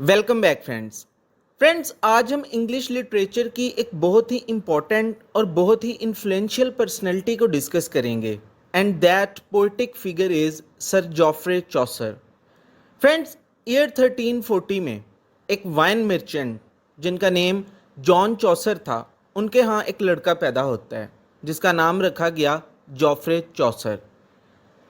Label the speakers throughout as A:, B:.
A: Welcome back friends आज हम English literature की एक बहुत ही इम्पॉर्टेंट और बहुत ही इन्फ्लुएंशियल पर्सनैलिटी को डिस्कस करेंगे and that poetic figure is sir Geoffrey Chaucer. Friends, year 1340 में एक वाइन मर्चेंट जिनका नेम जॉन चॉसर था, उनके यहाँ एक लड़का पैदा होता है जिसका नाम रखा गया जॉफ्रे चॉसर।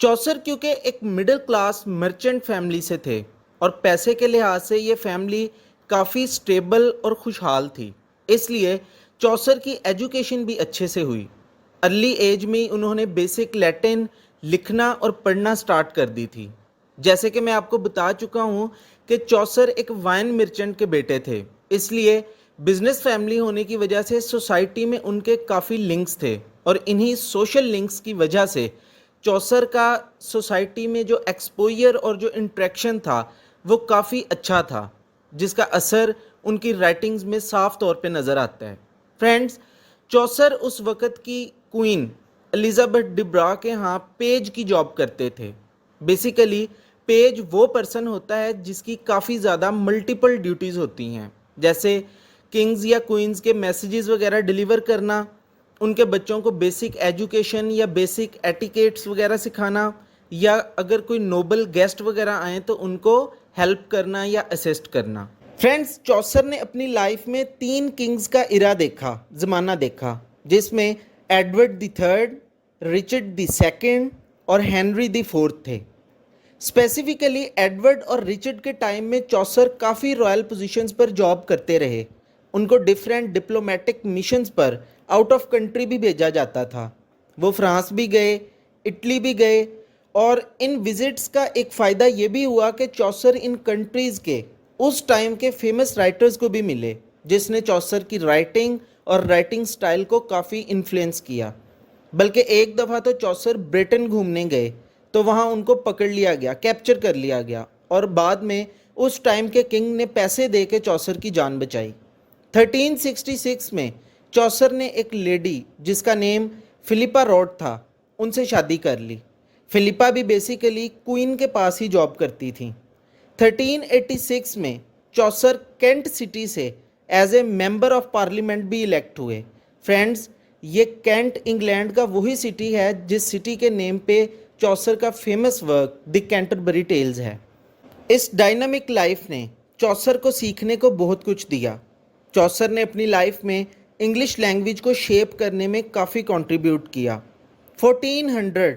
A: चौसर क्योंकि एक मिडिल क्लास मर्चेंट फैमिली से थे और पैसे के लिहाज से ये फैमिली काफ़ी स्टेबल और खुशहाल थी, इसलिए चौसर की एजुकेशन भी अच्छे से हुई। अर्ली एज में ही उन्होंने बेसिक लैटिन लिखना और पढ़ना स्टार्ट कर दी थी। जैसे कि मैं आपको बता चुका हूँ कि चौसर एक वाइन मर्चेंट के बेटे थे, इसलिए बिजनेस फैमिली होने की वजह से सोसाइटी में उनके काफ़ी लिंक्स थे और इन्हीं सोशल लिंक्स की वजह से चौसर का सोसाइटी में जो एक्सपोजर और जो इंट्रैक्शन था वो काफ़ी अच्छा था, जिसका असर उनकी राइटिंग्स में साफ तौर पे नज़र आता है। फ्रेंड्स, चौसर उस वक़्त की क्वीन एलिजाबेथ डिब्रा के यहाँ पेज की जॉब करते थे। बेसिकली पेज वो पर्सन होता है जिसकी काफ़ी ज़्यादा मल्टीपल ड्यूटीज़ होती हैं, जैसे किंग्स या क्वींस के मैसेजेस वगैरह डिलीवर करना, उनके बच्चों को बेसिक एजुकेशन या बेसिक एटिकेट्स वगैरह सिखाना, या अगर कोई नोबल गेस्ट वगैरह आए तो उनको हेल्प करना या असिस्ट करना। फ्रेंड्स, चौसर ने अपनी लाइफ में 3 किंग्स का इरा देखा, ज़माना देखा, जिसमें Edward the third, Richard the second और हेनरी द फोर्थ थे। स्पेसिफिकली एडवर्ड और रिचर्ड के टाइम में चौसर काफ़ी रॉयल पोजीशंस पर जॉब करते रहे। उनको डिफरेंट डिप्लोमेटिक मिशंस पर आउट ऑफ कंट्री भी भेजा जाता था। वो फ्रांस भी गए, इटली भी गए, और इन विजिट्स का एक फ़ायदा ये भी हुआ कि चौसर इन कंट्रीज़ के उस टाइम के फेमस राइटर्स को भी मिले, जिसने चौसर की राइटिंग और राइटिंग स्टाइल को काफ़ी इन्फ्लुएंस किया। बल्कि एक दफ़ा तो चौसर ब्रिटेन घूमने गए तो वहाँ उनको पकड़ लिया गया, कैप्चर कर लिया गया, और बाद में उस टाइम के किंग ने पैसे दे के चौसर की जान बचाई। 1366 में चौसर ने एक लेडी जिसका नेम फिलिपा रॉड था, उनसे शादी कर ली। फिलिपा भी बेसिकली क्वीन के पास ही जॉब करती थी। 1386 में चौसर केंट सिटी से as a member of parliament भी इलेक्ट हुए। फ्रेंड्स, ये केंट इंग्लैंड का वही सिटी है जिस सिटी के नेम पे चौसर का famous work the Canterbury Tales है। इस डायनामिक लाइफ ने चौसर को सीखने को बहुत कुछ दिया। चौसर ने अपनी लाइफ में इंग्लिश लैंग्वेज को शेप करने में काफ़ी कंट्रीब्यूट किया। 1400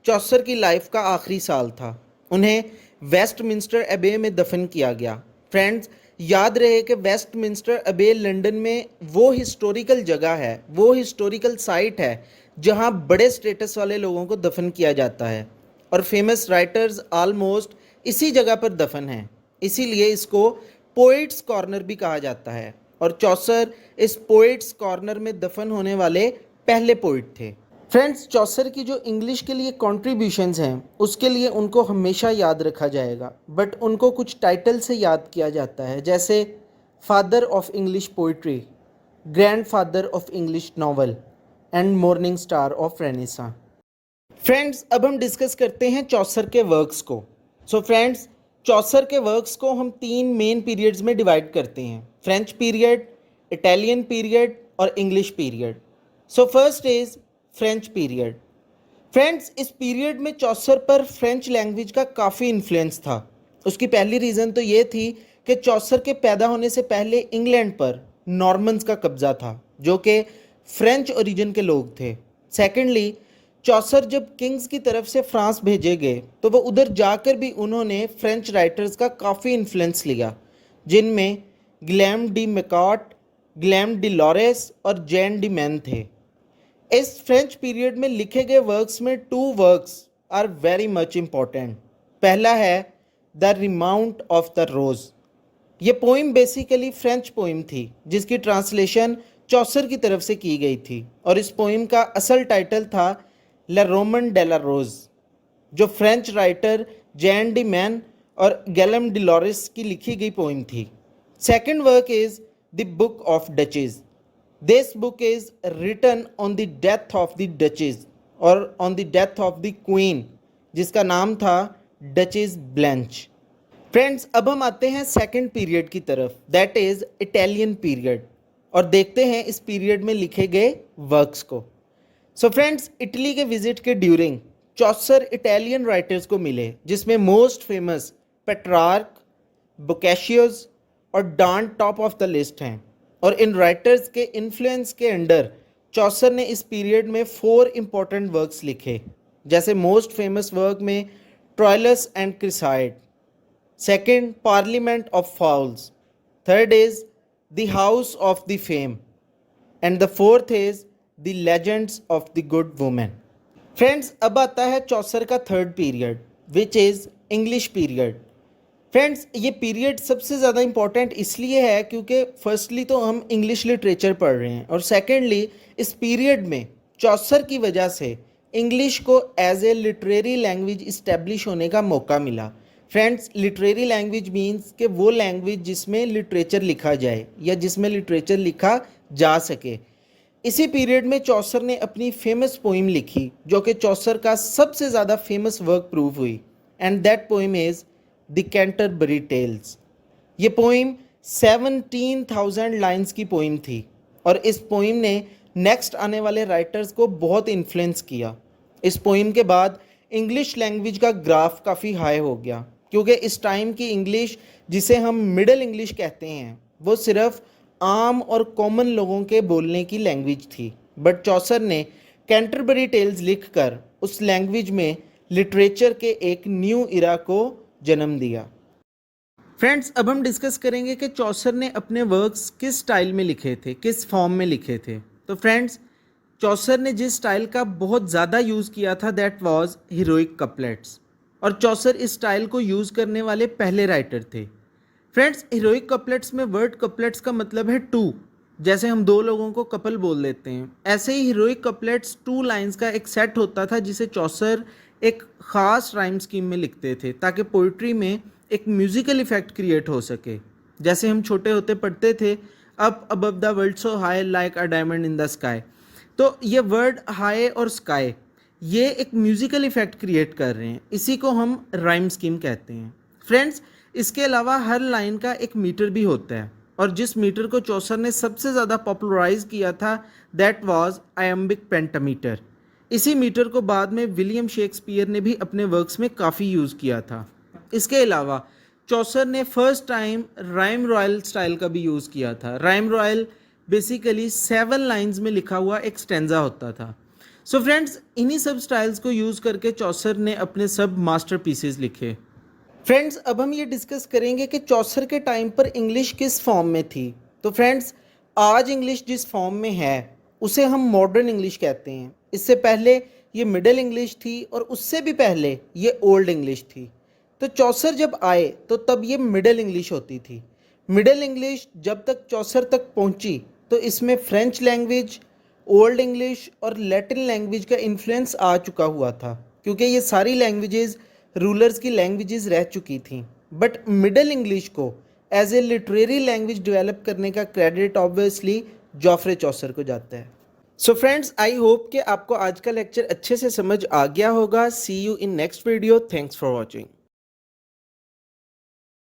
A: चौसर की लाइफ का आखिरी साल था। उन्हें वेस्टमिंस्टर एबे में दफन किया गया। फ्रेंड्स, याद रहे कि वेस्टमिंस्टर एबे लंदन में वो हिस्टोरिकल जगह है, वो हिस्टोरिकल साइट है जहाँ बड़े स्टेटस वाले लोगों को दफन किया जाता है, और फेमस राइटर्स ऑलमोस्ट इसी जगह पर दफन हैं। इसीलिए इसको पोइट्स कॉर्नर भी कहा जाता है, और चौसर इस पोइट्स कॉर्नर में दफन होने वाले पहले पोइट थे। फ्रेंड्स, चौसर की जो इंग्लिश के लिए कॉन्ट्रीब्यूशंस हैं उसके लिए उनको हमेशा याद रखा जाएगा, बट उनको कुछ टाइटल से याद किया जाता है, जैसे father of English poetry, grandfather of English novel and morning star of renaissance. Friends, अब हम डिस्कस करते हैं चौसर के वर्क्स को। फ्रेंड्स, चौसर के वर्क्स को हम 3 मेन पीरियड्स में डिवाइड करते हैं: फ्रेंच पीरियड, इटालियन पीरियड और English period. First is French period. Friends, इस पीरियड में चौसर पर फ्रेंच लैंग्वेज का काफ़ी इन्फ्लुएंस था। उसकी पहली रीज़न तो ये थी कि चौसर के पैदा होने से पहले इंग्लैंड पर नॉर्मन्स का कब्जा था, जो कि फ्रेंच ओरिजिन के लोग थे। सेकेंडली, चौसर जब किंग्स की तरफ से फ्रांस भेजे गए तो वो उधर जाकर भी उन्होंने फ्रेंच राइटर्स का काफ़ी इन्फ्लुएंस लिया, जिनमें गिलेम डी मैकॉट, गिलेम डी लॉरेस और जैन डी मैन थे। इस फ्रेंच पीरियड में लिखे गए वर्क्स में 2 works are very much important. पहला है the romaunt of the rose. ये पोइम बेसिकली फ्रेंच पोइम थी जिसकी ट्रांसलेशन चौसर की तरफ से की गई थी, और इस पोइम का असल टाइटल था ला रोमन डे ला रोज़, जो French writer Jean de Meun और गैलम डी लॉरेस की लिखी गई पोइम थी। Second work is the Book of Duchess. This book is written on the death of the Duchess और on the death of the queen, जिसका नाम था duchess Blanche. Friends अब हम आते हैं सेकंड पीरियड की तरफ, दैट इज इटालियन पीरियड, और देखते हैं इस पीरियड में लिखे गए वर्क्स को। सो फ्रेंड्स इटली के विजिट के ड्यूरिंग चौसर इटालियन राइटर्स को मिले, जिसमें मोस्ट फेमस पेट्रार्क, बोकाशियोस और Dante top of the list हैं। और इन राइटर्स के इन्फ्लुएंस के अंडर चौसर ने इस पीरियड में 4 इंपॉर्टेंट वर्क्स लिखे, जैसे मोस्ट फेमस वर्क में Troilus and Criseyde, second Parliament of Fowls, third is the House of the Fame, and the fourth is the Legends of the good women. Friends अब आता है चौसर का third period, which is English period. Friends ये period सबसे ज़्यादा important इसलिए है क्योंकि फर्स्टली तो हम इंग्लिश लिटरेचर पढ़ रहे हैं, और सेकेंडली इस पीरियड में चौसर की वजह से इंग्लिश को as a literary language establish होने का मौका मिला। फ्रेंड्स लिटरेरी लैंग्वेज मीन्स कि वो लैंग्वेज जिसमें लिटरेचर लिखा जाए या जिसमें लिटरेचर लिखा जा सके। इसी पीरियड में चौसर ने अपनी फेमस पोइम लिखी, जो कि चौसर का सबसे ज़्यादा फेमस वर्क प्रूव हुई, and that poem is the Canterbury Tales. ये पोइम 17,000 लाइन्स की पोइम थी, और इस पोइम ने नेक्स्ट आने वाले राइटर्स को बहुत इन्फ्लुएंस किया। इस पोइम के बाद इंग्लिश लैंग्वेज का ग्राफ काफ़ी हाई हो गया, क्योंकि इस टाइम की इंग्लिश, जिसे हम मिडल इंग्लिश कहते हैं, वो सिर्फ आम और कॉमन लोगों के बोलने की लैंग्वेज थी। बट चौसर ने कैंटरबरी टेल्स लिखकर उस लैंग्वेज में लिटरेचर के एक न्यू इरा को जन्म दिया। फ्रेंड्स अब हम डिस्कस करेंगे कि चौसर ने अपने वर्क्स किस स्टाइल में लिखे थे, किस फॉर्म में लिखे थे। तो फ्रेंड्स चौसर ने जिस स्टाइल का बहुत ज़्यादा यूज़ किया था दैट वाज हीरोइक कपलेट्स, और चौसर इस स्टाइल को यूज़ करने वाले पहले राइटर थे। फ्रेंड्स हीरोइक कपलेट्स में वर्ड कपलेट्स का मतलब है टू, जैसे हम दो लोगों को कपल बोल देते हैं, ऐसे ही हीरोइक कपलेट्स 2 लाइंस का एक सेट होता था, जिसे चौसर एक ख़ास राइम स्कीम में लिखते थे ताकि पोइट्री में एक म्यूज़िकल इफ़ेक्ट क्रिएट हो सके। जैसे हम छोटे होते पढ़ते थे up above the world so high like a diamond in the sky, तो ये वर्ड हाई और स्काई ये एक म्यूज़िकल इफ़ेक्ट क्रिएट कर रहे हैं, इसी को हम राइम स्कीम कहते हैं। फ्रेंड्स इसके अलावा हर लाइन का एक मीटर भी होता है, और जिस मीटर को चौसर ने सबसे ज़्यादा पॉपुलराइज किया था दैट वाज आयम्बिक पेंटामीटर। इसी मीटर को बाद में विलियम शेक्सपियर ने भी अपने वर्क्स में काफ़ी यूज़ किया था। इसके अलावा चौसर ने first time rhyme royal style का भी यूज़ किया था। राइम रॉयल बेसिकली 7 लाइन्स में लिखा हुआ एक स्टैंजा होता था। सो फ्रेंड्स इन्हीं सब स्टाइल्स को यूज़ करके चौसर ने अपने सब मास्टरपीसेस लिखे। फ्रेंड्स अब हम ये डिस्कस करेंगे कि चौसर के टाइम पर इंग्लिश किस फॉर्म में थी। तो फ्रेंड्स आज इंग्लिश जिस फॉर्म में है उसे हम मॉडर्न इंग्लिश कहते हैं। इससे पहले ये मिडिल इंग्लिश थी, और उससे भी पहले ये ओल्ड इंग्लिश थी। तो चौसर जब आए तो तब ये मिडिल इंग्लिश होती थी। मिडिल इंग्लिश जब तक चौसर तक पहुंची तो इसमें फ्रेंच लैंग्वेज, ओल्ड इंग्लिश और लैटिन लैंग्वेज का इन्फ्लुएंस आ चुका हुआ था, क्योंकि ये सारी लैंग्वेजेस रूलर्स की लैंग्वेजेस रह चुकी थी। बट मिडिल इंग्लिश को as a literary language develop करने का क्रेडिट ऑब्वियसली जॉफ्रे चौसर को जाता है। सो फ्रेंड्स आई होप कि आपको आज का लेक्चर अच्छे से समझ आ गया होगा। See you in next video. Thanks for watching.